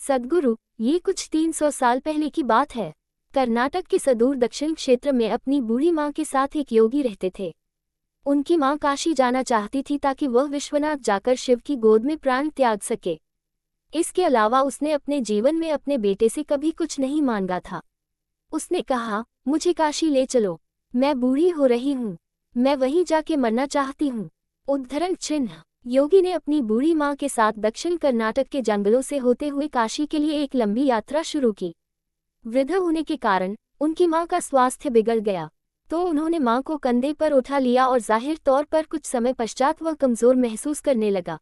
सद्गुरु, ये कुछ 300 साल पहले की बात है। कर्नाटक के सुदूर दक्षिण क्षेत्र में अपनी बूढ़ी माँ के साथ एक योगी रहते थे। उनकी माँ काशी जाना चाहती थी ताकि वह विश्वनाथ जाकर शिव की गोद में प्राण त्याग सके। इसके अलावा उसने अपने जीवन में अपने बेटे से कभी कुछ नहीं मांगा था। उसने कहा, मुझे काशी ले चलो, मैं बूढ़ी हो रही हूँ, मैं वहीं जाके मरना चाहती हूँ। उद्धरण चिन्ह। योगी ने अपनी बूढ़ी माँ के साथ दक्षिण कर्नाटक के जंगलों से होते हुए काशी के लिए एक लंबी यात्रा शुरू की। वृद्ध होने के कारण उनकी माँ का स्वास्थ्य बिगड़ गया, तो उन्होंने माँ को कंधे पर उठा लिया और जाहिर तौर पर कुछ समय पश्चात वह कमज़ोर महसूस करने लगा।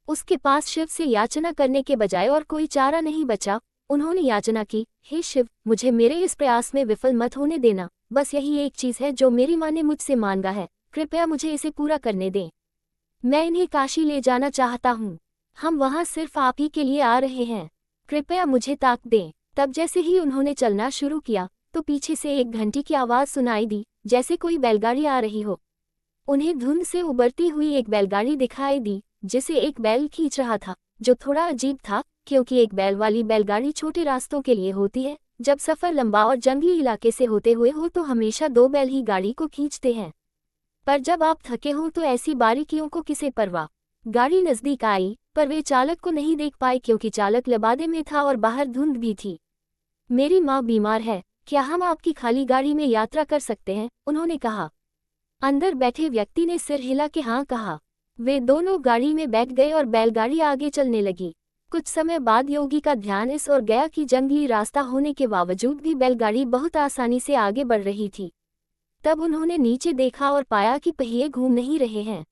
उसके पास शिव से याचना करने के बजाय और कोई चारा नहीं बचा। उन्होंने याचना की, हे शिव, मुझे मेरे इस प्रयास में विफल मत होने देना। बस यही एक चीज़ है जो मेरी माँ ने मुझसे मांगा है, कृपया मुझे इसे पूरा करने दें। मैं इन्हें काशी ले जाना चाहता हूँ। हम वहाँ सिर्फ आप ही के लिए आ रहे हैं, कृपया मुझे ताक दें। तब जैसे ही उन्होंने चलना शुरू किया तो पीछे से एक घंटी की आवाज़ सुनाई दी, जैसे कोई बैलगाड़ी आ रही हो। उन्हें धुंध से उबरती हुई एक बैलगाड़ी दिखाई दी जिसे एक बैल खींच रहा था, जो थोड़ा अजीब था क्योंकि एक बैल वाली बैलगाड़ी छोटे रास्तों के लिए होती है। जब सफ़र लंबा और जंगली इलाके से होते हुए हो तो हमेशा 2 बैल ही गाड़ी को खींचते हैं, पर जब आप थके हो तो ऐसी बारीकियों को किसे परवाह। गाड़ी नज़दीक आई पर वे चालक को नहीं देख पाए क्योंकि चालक लबादे में था और बाहर धुंध भी थी। मेरी माँ बीमार है, क्या हम आपकी खाली गाड़ी में यात्रा कर सकते हैं? उन्होंने कहा। अंदर बैठे व्यक्ति ने सिर हिला के हाँ कहा। वे दोनों गाड़ी में बैठ गए और बैलगाड़ी आगे चलने लगी। कुछ समय बाद योगी का ध्यान इस ओर गया कि जंगली रास्ता होने के बावजूद भी बैलगाड़ी बहुत आसानी से आगे बढ़ रही थी। तब उन्होंने नीचे देखा और पाया कि पहिए घूम नहीं रहे हैं,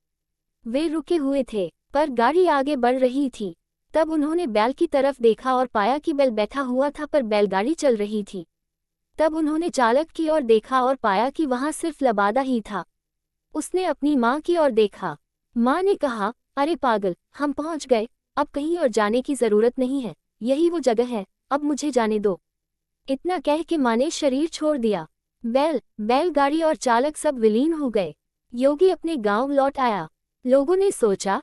वे रुके हुए थे, पर गाड़ी आगे बढ़ रही थी। तब उन्होंने बैल की तरफ देखा और पाया कि बैल बैठा हुआ था पर बैलगाड़ी चल रही थी। तब उन्होंने चालक की ओर देखा और पाया कि वहां सिर्फ लबादा ही था। उसने अपनी माँ की ओर देखा। माँ ने कहा, अरे पागल, हम पहुंच गए, अब कहीं और जाने की जरूरत नहीं है, यही वो जगह है, अब मुझे जाने दो। इतना कह के माँ ने शरीर छोड़ दिया। बैलगाड़ी और चालक सब विलीन हो गए। योगी अपने गांव लौट आया। लोगों ने सोचा,